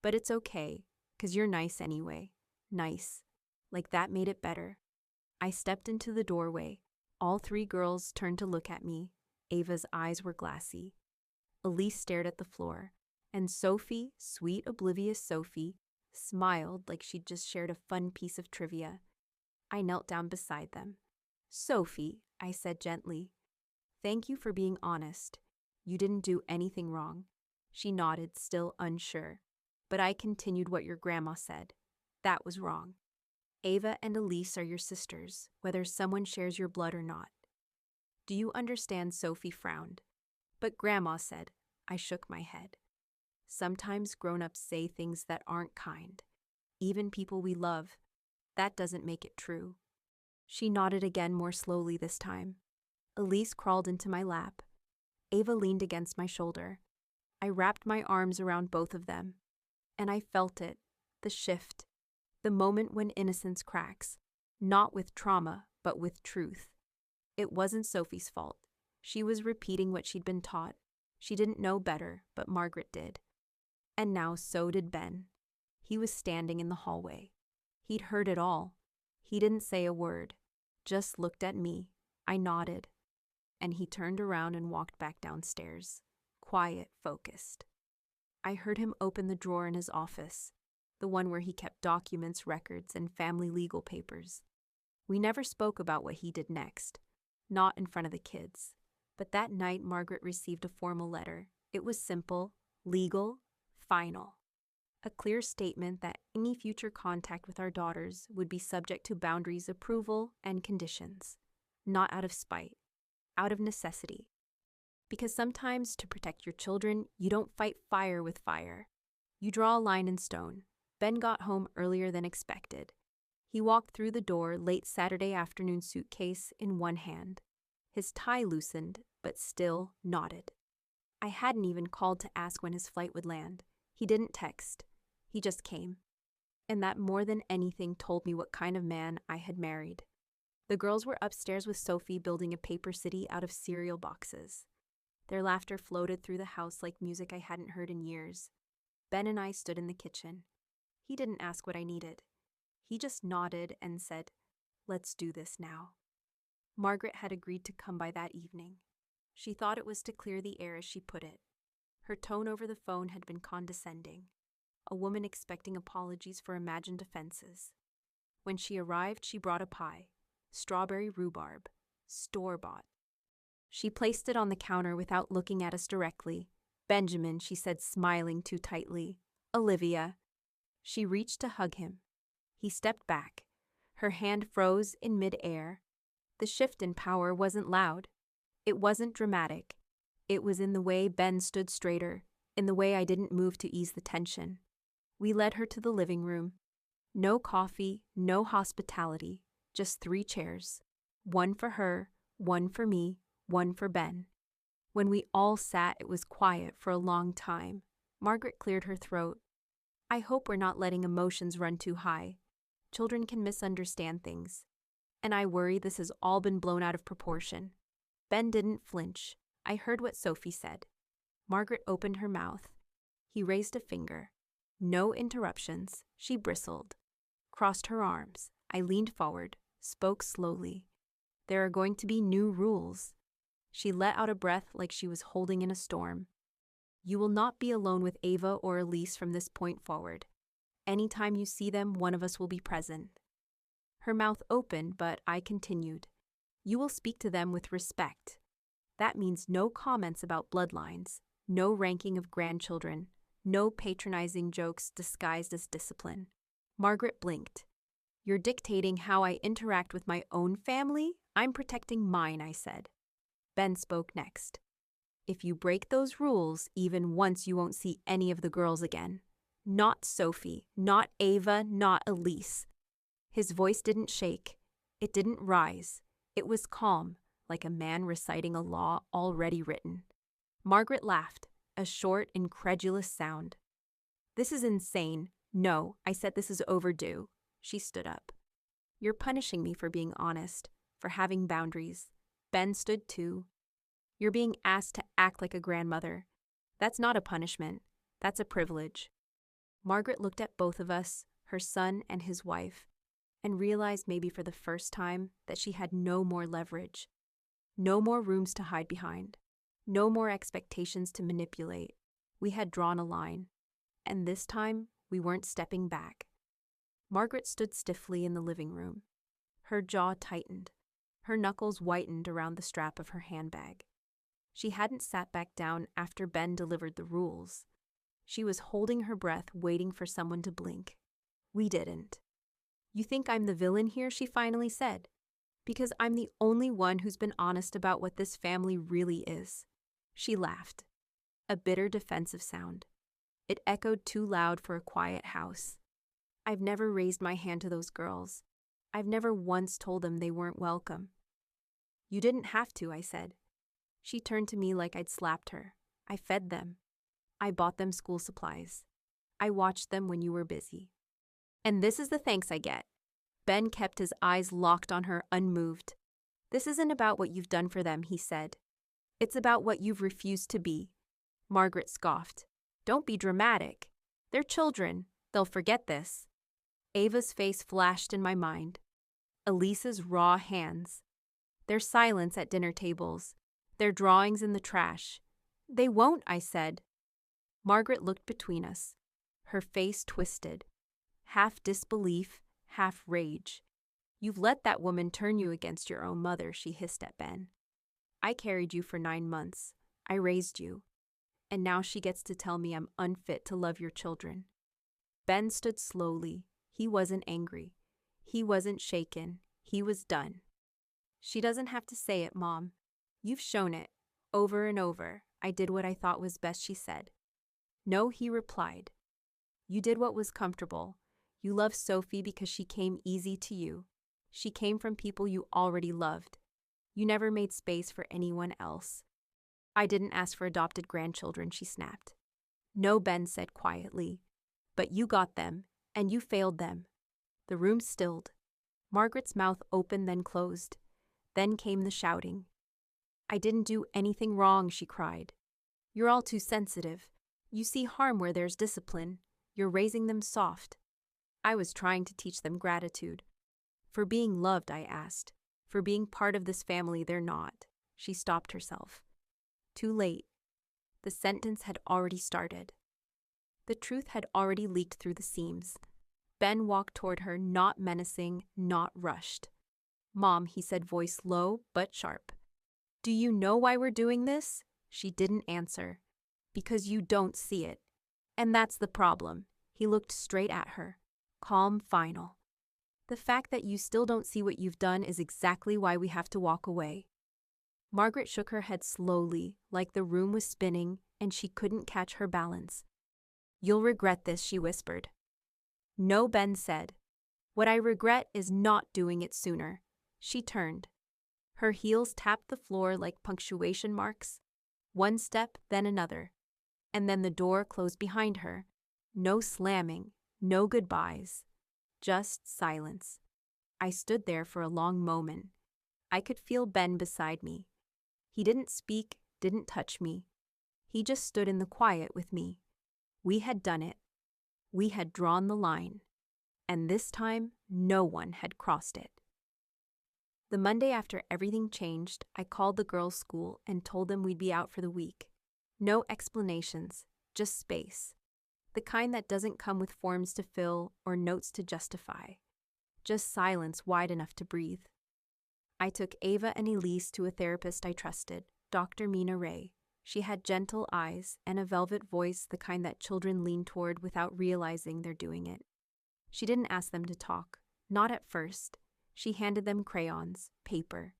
But it's okay, 'cause you're nice anyway." Nice. Like that made it better. I stepped into the doorway. All 3 girls turned to look at me. Ava's eyes were glassy. Elise stared at the floor. And Sophie, sweet, oblivious Sophie, smiled like she'd just shared a fun piece of trivia. I knelt down beside them. "Sophie," I said gently, "thank you for being honest. You didn't do anything wrong." She nodded, still unsure. But I continued what your grandma said. That was wrong. Ava and Elise are your sisters, whether someone shares your blood or not. Do you understand? Sophie frowned. But Grandma said. I shook my head. Sometimes grown-ups say things that aren't kind. Even people we love. That doesn't make it true. She nodded again, more slowly this time. Elise crawled into my lap. Ava leaned against my shoulder. I wrapped my arms around both of them. And I felt it, the shift, the moment when innocence cracks, not with trauma, but with truth. It wasn't Sophie's fault. She was repeating what she'd been taught. She didn't know better, but Margaret did. And now so did Ben. He was standing in the hallway. He'd heard it all. He didn't say a word, just looked at me. I nodded. And he turned around and walked back downstairs, quiet, focused. I heard him open the drawer in his office, the one where he kept documents, records, and family legal papers. We never spoke about what he did next, not in front of the kids. But that night, Margaret received a formal letter. It was simple, legal, final. A clear statement that any future contact with our daughters would be subject to boundaries, approval, and conditions. Not out of spite, out of necessity. Because sometimes to protect your children, you don't fight fire with fire. You draw a line in stone. Ben got home earlier than expected. He walked through the door, late Saturday afternoon, suitcase in one hand. His tie loosened, but still nodded. I hadn't even called to ask when his flight would land. He didn't text. He just came. And that more than anything told me what kind of man I had married. The girls were upstairs with Sophie building a paper city out of cereal boxes. Their laughter floated through the house like music I hadn't heard in years. Ben and I stood in the kitchen. He didn't ask what I needed. He just nodded and said, "Let's do this now." Margaret had agreed to come by that evening. She thought it was to clear the air, as she put it. Her tone over the phone had been condescending, a woman expecting apologies for imagined offenses. When she arrived, she brought a pie, strawberry rhubarb, store-bought. She placed it on the counter without looking at us directly. "Benjamin," she said, smiling too tightly. "Olivia." She reached to hug him. He stepped back. Her hand froze in mid-air. The shift in power wasn't loud. It wasn't dramatic. It was in the way Ben stood straighter, in the way I didn't move to ease the tension. We led her to the living room. No coffee, no hospitality, just 3 chairs. One for her, one for me, one for Ben. When we all sat, it was quiet for a long time. Margaret cleared her throat. "I hope we're not letting emotions run too high. Children can misunderstand things. And I worry this has all been blown out of proportion." Ben didn't flinch. I heard what Sophie said. Margaret opened her mouth. He raised a finger. No interruptions. She bristled, crossed her arms. I leaned forward, spoke slowly. "There are going to be new rules." She let out a breath like she was holding in a storm. "You will not be alone with Ava or Elise from this point forward. Anytime you see them, one of us will be present." Her mouth opened, but I continued. "You will speak to them with respect. That means no comments about bloodlines, no ranking of grandchildren, no patronizing jokes disguised as discipline." Margaret blinked. "You're dictating how I interact with my own family? I'm protecting mine," I said. Ben spoke next. "If you break those rules, even once, you won't see any of the girls again. Not Sophie, not Ava, not Elise." His voice didn't shake. It didn't rise. It was calm, like a man reciting a law already written. Margaret laughed, a short, incredulous sound. "This is insane. No," I said, "this is overdue." She stood up. "You're punishing me for being honest, for having boundaries." Ben stood too. "You're being asked to act like a grandmother. That's not a punishment. That's a privilege." Margaret looked at both of us, her son and his wife, and realized maybe for the first time that she had no more leverage, no more rooms to hide behind, no more expectations to manipulate. We had drawn a line, and this time we weren't stepping back. Margaret stood stiffly in the living room. Her jaw tightened. Her knuckles whitened around the strap of her handbag. She hadn't sat back down after Ben delivered the rules. She was holding her breath, waiting for someone to blink. We didn't. "You think I'm the villain here?" she finally said. "Because I'm the only one who's been honest about what this family really is." She laughed. A bitter, defensive sound. It echoed too loud for a quiet house. "I've never raised my hand to those girls. I've never once told them they weren't welcome." "You didn't have to," I said. She turned to me like I'd slapped her. "I fed them. I bought them school supplies. I watched them when you were busy. And this is the thanks I get." Ben kept his eyes locked on her, unmoved. "This isn't about what you've done for them," he said. "It's about what you've refused to be." Margaret scoffed. "Don't be dramatic. They're children. They'll forget this." Ava's face flashed in my mind. Elise's raw hands. Their silence at dinner tables. Their drawings in the trash. "They won't," I said. Margaret looked between us. Her face twisted. Half disbelief, half rage. "You've let that woman turn you against your own mother," she hissed at Ben. "I carried you for 9 months. I raised you. And now she gets to tell me I'm unfit to love your children." Ben stood slowly. He wasn't angry. He wasn't shaken. He was done. "She doesn't have to say it, Mom. You've shown it. Over and over. I did what I thought was best," she said. "No," he replied. "You did what was comfortable. You loved Sophie because she came easy to you. She came from people you already loved. You never made space for anyone else." "I didn't ask for adopted grandchildren," she snapped. "No," Ben said quietly. "But you got them, and you failed them." The room stilled. Margaret's mouth opened, then closed. Then came the shouting. "I didn't do anything wrong," she cried. "You're all too sensitive. You see harm where there's discipline. You're raising them soft." I was trying to teach them gratitude. "For being loved," I asked. "For being part of this family they're not." She stopped herself. Too late. The sentence had already started. The truth had already leaked through the seams. Ben walked toward her, not menacing, not rushed. "Mom," he said, voice low but sharp. "Do you know why we're doing this?" She didn't answer. "Because you don't see it. And that's the problem." He looked straight at her. Calm, final. "The fact that you still don't see what you've done is exactly why we have to walk away." Margaret shook her head slowly, like the room was spinning and she couldn't catch her balance. "You'll regret this," she whispered. "No," Ben said. "What I regret is not doing it sooner." She turned. Her heels tapped the floor like punctuation marks. One step, then another. And then the door closed behind her. No slamming, no goodbyes. Just silence. I stood there for a long moment. I could feel Ben beside me. He didn't speak, didn't touch me. He just stood in the quiet with me. We had done it. We had drawn the line. And this time, no one had crossed it. The Monday after everything changed, I called the girls' school and told them we'd be out for the week. No explanations, just space. The kind that doesn't come with forms to fill or notes to justify. Just silence wide enough to breathe. I took Ava and Elise to a therapist I trusted, Dr. Mina Ray. She had gentle eyes and a velvet voice, the kind that children lean toward without realizing they're doing it. She didn't ask them to talk, not at first. She handed them crayons, paper,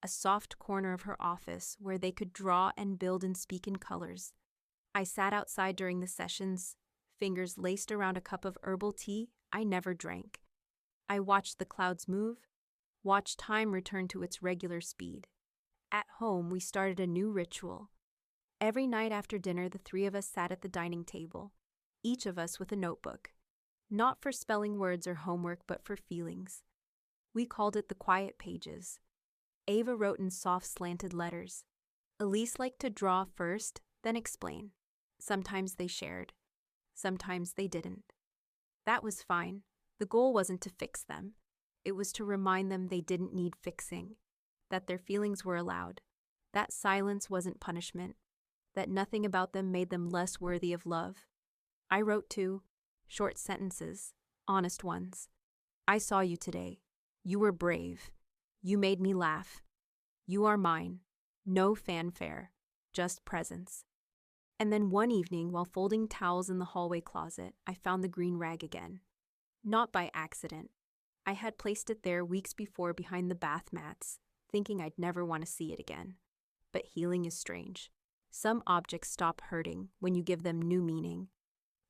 a soft corner of her office where they could draw and build and speak in colors. I sat outside during the sessions, fingers laced around a cup of herbal tea I never drank. I watched the clouds move, watched time return to its regular speed. At home, we started a new ritual. Every night after dinner, the three of us sat at the dining table, each of us with a notebook. Not for spelling words or homework, but for feelings. We called it the quiet pages. Ava wrote in soft slanted letters. Elise liked to draw first, then explain. Sometimes they shared. Sometimes they didn't. That was fine. The goal wasn't to fix them. It was to remind them they didn't need fixing, that their feelings were allowed, that silence wasn't punishment, that nothing about them made them less worthy of love. I wrote too, short sentences, honest ones. "I saw you today. You were brave. You made me laugh. You are mine. No fanfare, just presence." And then one evening, while folding towels in the hallway closet, I found the green rag again. Not by accident. I had placed it there weeks before behind the bath mats, thinking I'd never want to see it again. But healing is strange. Some objects stop hurting when you give them new meaning.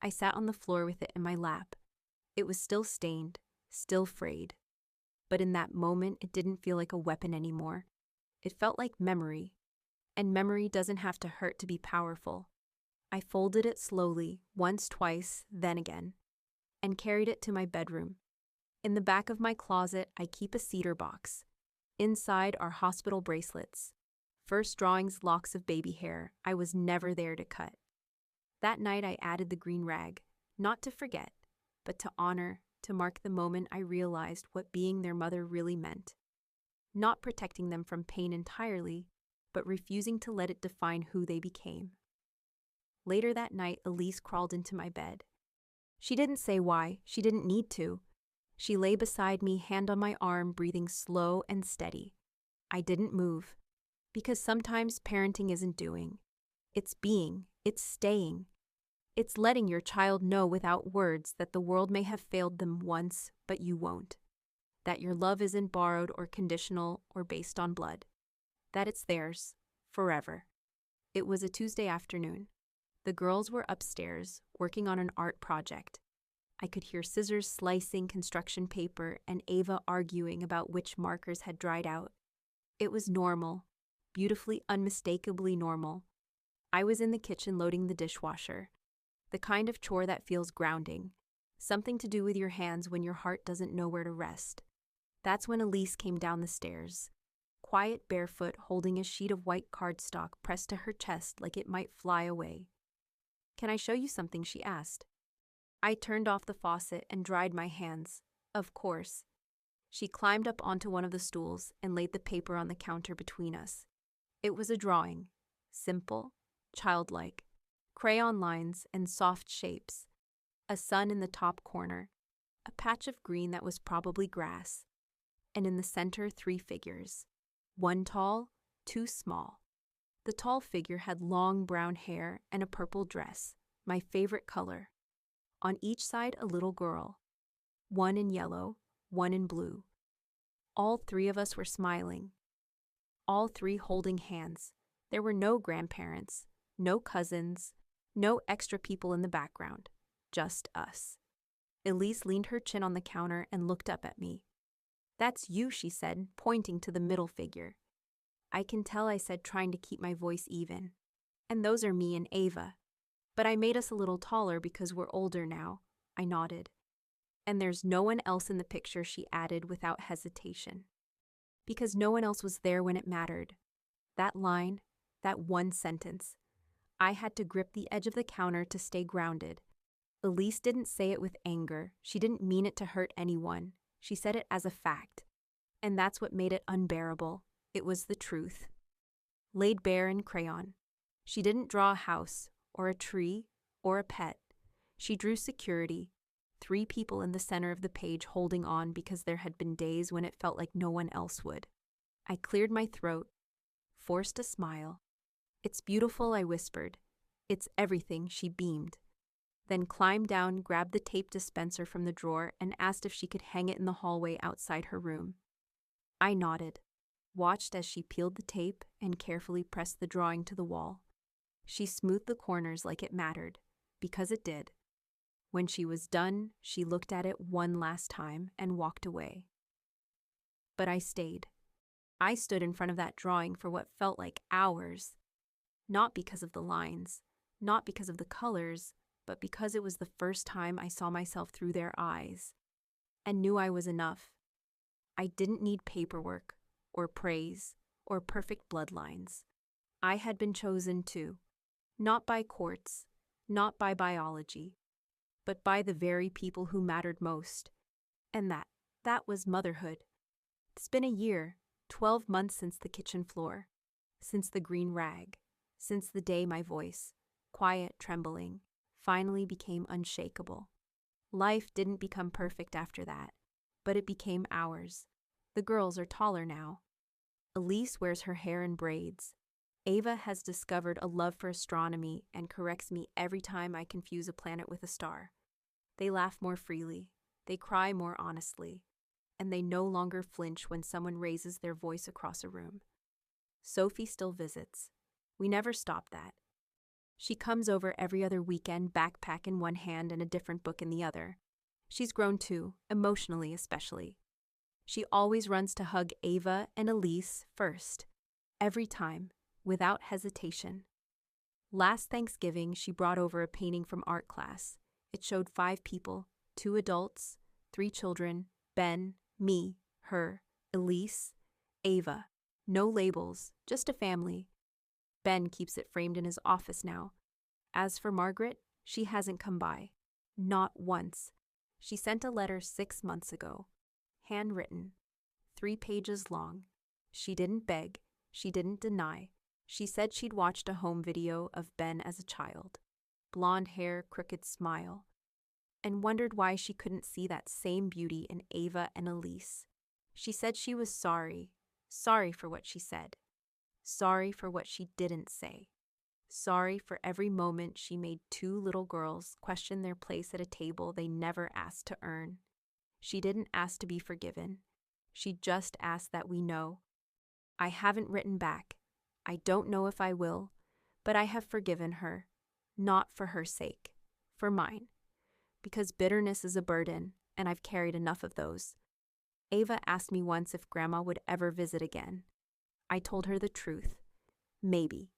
I sat on the floor with it in my lap. It was still stained, still frayed. But in that moment, it didn't feel like a weapon anymore. It felt like memory. And memory doesn't have to hurt to be powerful. I folded it slowly, once, twice, then again, and carried it to my bedroom. In the back of my closet, I keep a cedar box. Inside are hospital bracelets. First drawings, locks of baby hair I was never there to cut. That night I added the green rag, not to forget, but to honor, to mark the moment I realized what being their mother really meant. Not protecting them from pain entirely, but refusing to let it define who they became. Later that night, Elise crawled into my bed. She didn't say why, she didn't need to. She lay beside me, hand on my arm, breathing slow and steady. I didn't move, because sometimes parenting isn't doing. It's being, it's staying. It's letting your child know without words that the world may have failed them once, but you won't. That your love isn't borrowed or conditional or based on blood. That it's theirs, forever. It was a Tuesday afternoon. The girls were upstairs, working on an art project. I could hear scissors slicing construction paper and Ava arguing about which markers had dried out. It was normal, beautifully, unmistakably normal. I was in the kitchen loading the dishwasher. The kind of chore that feels grounding. Something to do with your hands when your heart doesn't know where to rest. That's when Elise came down the stairs. Quiet, barefoot, holding a sheet of white cardstock pressed to her chest like it might fly away. "Can I show you something?" she asked. I turned off the faucet and dried my hands. Of course. She climbed up onto one of the stools and laid the paper on the counter between us. It was a drawing. Simple, childlike, crayon lines and soft shapes, a sun in the top corner, a patch of green that was probably grass, and in the center 3 figures, 1 tall, 2 small. The tall figure had long brown hair and a purple dress, my favorite color. On each side a little girl, 1 in yellow, 1 in blue. All 3 of us were smiling, all 3 holding hands. There were no grandparents, no cousins, no extra people in the background, just us. Elise leaned her chin on the counter and looked up at me. "That's you," she said, pointing to the middle figure. I can tell, I said, trying to keep my voice even. "And those are me and Ava. But I made us a little taller because we're older now." I nodded. "And there's no one else in the picture," she added without hesitation. "Because no one else was there when it mattered." That line, that one sentence. I had to grip the edge of the counter to stay grounded. Elise didn't say it with anger. She didn't mean it to hurt anyone. She said it as a fact. And that's what made it unbearable. It was the truth. Laid bare in crayon. She didn't draw a house, or a tree, or a pet. She drew security. 3 people in the center of the page holding on because there had been days when it felt like no one else would. I cleared my throat, forced a smile. "It's beautiful," I whispered. "It's everything," she beamed. Then climbed down, grabbed the tape dispenser from the drawer, and asked if she could hang it in the hallway outside her room. I nodded, watched as she peeled the tape and carefully pressed the drawing to the wall. She smoothed the corners like it mattered, because it did. When she was done, she looked at it one last time and walked away. But I stayed. I stood in front of that drawing for what felt like hours. Not because of the lines, not because of the colors, but because it was the first time I saw myself through their eyes, and knew I was enough. I didn't need paperwork, or praise, or perfect bloodlines. I had been chosen too, not by courts, not by biology, but by the very people who mattered most. And that was motherhood. It's been a year, 12 months since the kitchen floor, since the green rag, since the day my voice, quiet, trembling, finally became unshakable. Life didn't become perfect after that, but it became ours. The girls are taller now. Elise wears her hair in braids. Ava has discovered a love for astronomy and corrects me every time I confuse a planet with a star. They laugh more freely, they cry more honestly, and they no longer flinch when someone raises their voice across a room. Sophie still visits. We never stop that. She comes over every other weekend, backpack in one hand and a different book in the other. She's grown too, emotionally especially. She always runs to hug Ava and Elise first, every time, without hesitation. Last Thanksgiving, she brought over a painting from art class. It showed 5 people, 2 adults, 3 children, Ben, me, her, Elise, Ava. No labels, just a family. Ben keeps it framed in his office now. As for Margaret, she hasn't come by. Not once. She sent a letter 6 months ago. Handwritten. 3 pages long. She didn't beg. She didn't deny. She said she'd watched a home video of Ben as a child. Blonde hair, crooked smile. And wondered why she couldn't see that same beauty in Ava and Elise. She said she was sorry. Sorry for what she said. Sorry for what she didn't say. Sorry for every moment she made 2 little girls question their place at a table they never asked to earn. She didn't ask to be forgiven. She just asked that we know. I haven't written back. I don't know if I will, but I have forgiven her. Not for her sake, for mine. Because bitterness is a burden, and I've carried enough of those. Ava asked me once if Grandma would ever visit again. I told her the truth. Maybe,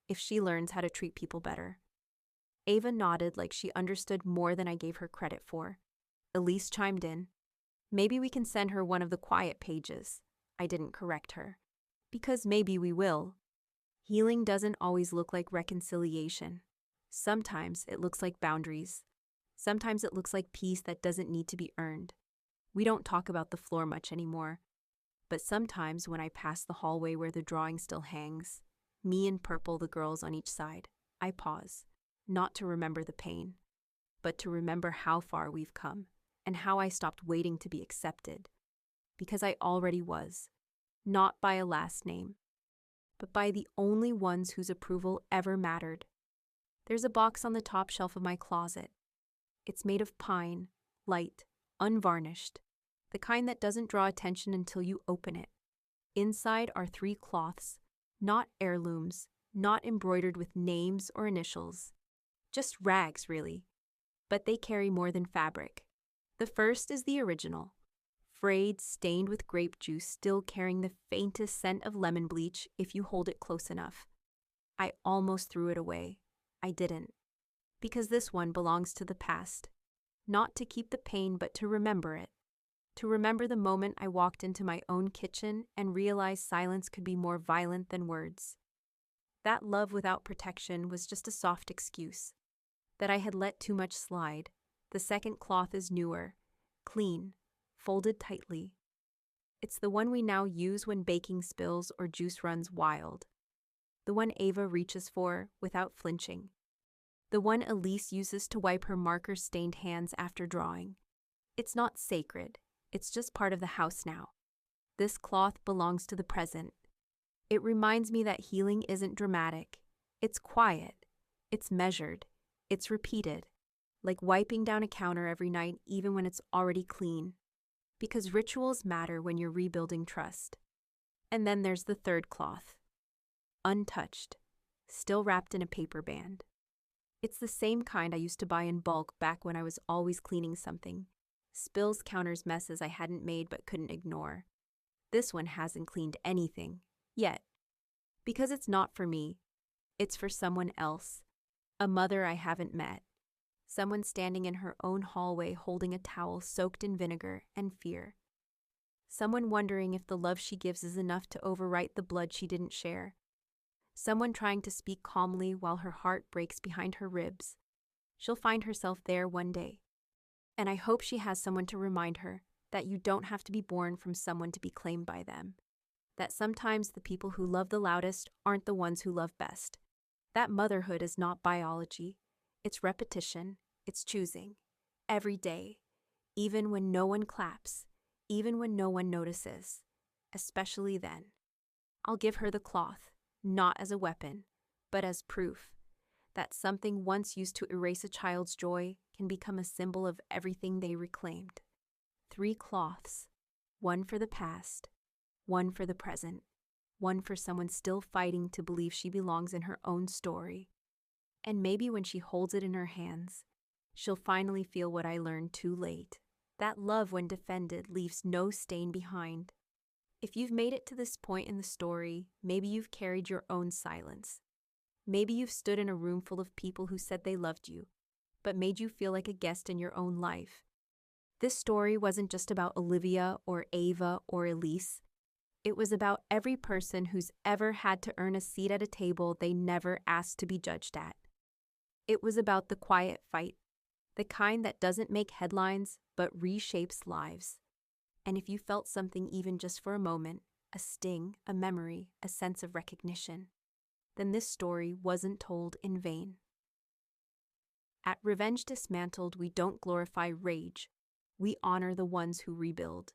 if she learns how to treat people better. Ava nodded like she understood more than I gave her credit for. Elise chimed in. Maybe we can send her one of the quiet pages. I didn't correct her. Because maybe we will. Healing doesn't always look like reconciliation. Sometimes it looks like boundaries. Sometimes it looks like peace that doesn't need to be earned. We don't talk about the floor much anymore. But sometimes when I pass the hallway where the drawing still hangs, Me in purple, the girls on each side. I pause, not to remember the pain, but to remember how far we've come, and how I stopped waiting to be accepted. Because I already was, not by a last name, but by the only ones whose approval ever mattered. There's a box on the top shelf of my closet. It's made of pine, light, unvarnished, the kind that doesn't draw attention until you open it. Inside are 3 cloths, not heirlooms, not embroidered with names or initials. Just rags, really. But they carry more than fabric. The first is the original, frayed, stained with grape juice, still carrying the faintest scent of lemon bleach if you hold it close enough. I almost threw it away. I didn't. Because this one belongs to the past. Not to keep the pain, but to remember it. To remember the moment I walked into my own kitchen and realized silence could be more violent than words. That love without protection was just a soft excuse. That I had let too much slide. The second cloth is newer, clean, folded tightly. It's the one we now use when baking spills or juice runs wild. The one Ava reaches for without flinching. The one Elise uses to wipe her marker-stained hands after drawing. It's not sacred. It's just part of the house now. This cloth belongs to the present. It reminds me that healing isn't dramatic. It's quiet. It's measured. It's repeated. Like wiping down a counter every night even when it's already clean. Because rituals matter when you're rebuilding trust. And then there's the third cloth. Untouched. Still wrapped in a paper band. It's the same kind I used to buy in bulk back when I was always cleaning something. Spills, counters, messes I hadn't made but couldn't ignore. This one hasn't cleaned anything. Yet. Because it's not for me. It's for someone else. A mother I haven't met. Someone standing in her own hallway holding a towel soaked in vinegar and fear. Someone wondering if the love she gives is enough to overwrite the blood she didn't share. Someone trying to speak calmly while her heart breaks behind her ribs. She'll find herself there one day. And I hope she has someone to remind her that you don't have to be born from someone to be claimed by them. That sometimes the people who love the loudest aren't the ones who love best. That motherhood is not biology. It's repetition. It's choosing. Every day. Even when no one claps. Even when no one notices. Especially then. I'll give her the cloth. Not as a weapon, but as proof that something once used to erase a child's joy can become a symbol of everything they reclaimed. 3 cloths, one for the past, one for the present, one for someone still fighting to believe she belongs in her own story. And maybe when she holds it in her hands, she'll finally feel what I learned too late. That love, when defended, leaves no stain behind. If you've made it to this point in the story, maybe you've carried your own silence. Maybe you've stood in a room full of people who said they loved you, but made you feel like a guest in your own life. This story wasn't just about Olivia or Ava or Elise. It was about every person who's ever had to earn a seat at a table they never asked to be judged at. It was about the quiet fight, the kind that doesn't make headlines but reshapes lives. And if you felt something even just for a moment, a sting, a memory, a sense of recognition, then this story wasn't told in vain. At Revenge Dismantled, we don't glorify rage. We honor the ones who rebuild.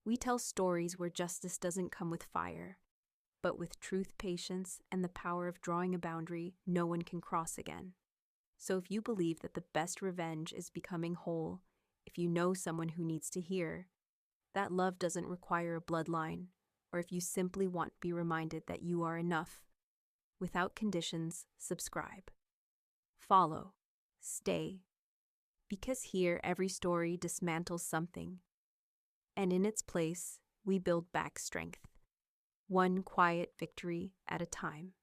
We tell stories where justice doesn't come with fire, but with truth, patience, and the power of drawing a boundary no one can cross again. So if you believe that the best revenge is becoming whole, if you know someone who needs to hear, that love doesn't require a bloodline, or if you simply want to be reminded that you are enough, without conditions, subscribe. Follow. Stay. Because here every story dismantles something, and in its place we build back strength, one quiet victory at a time.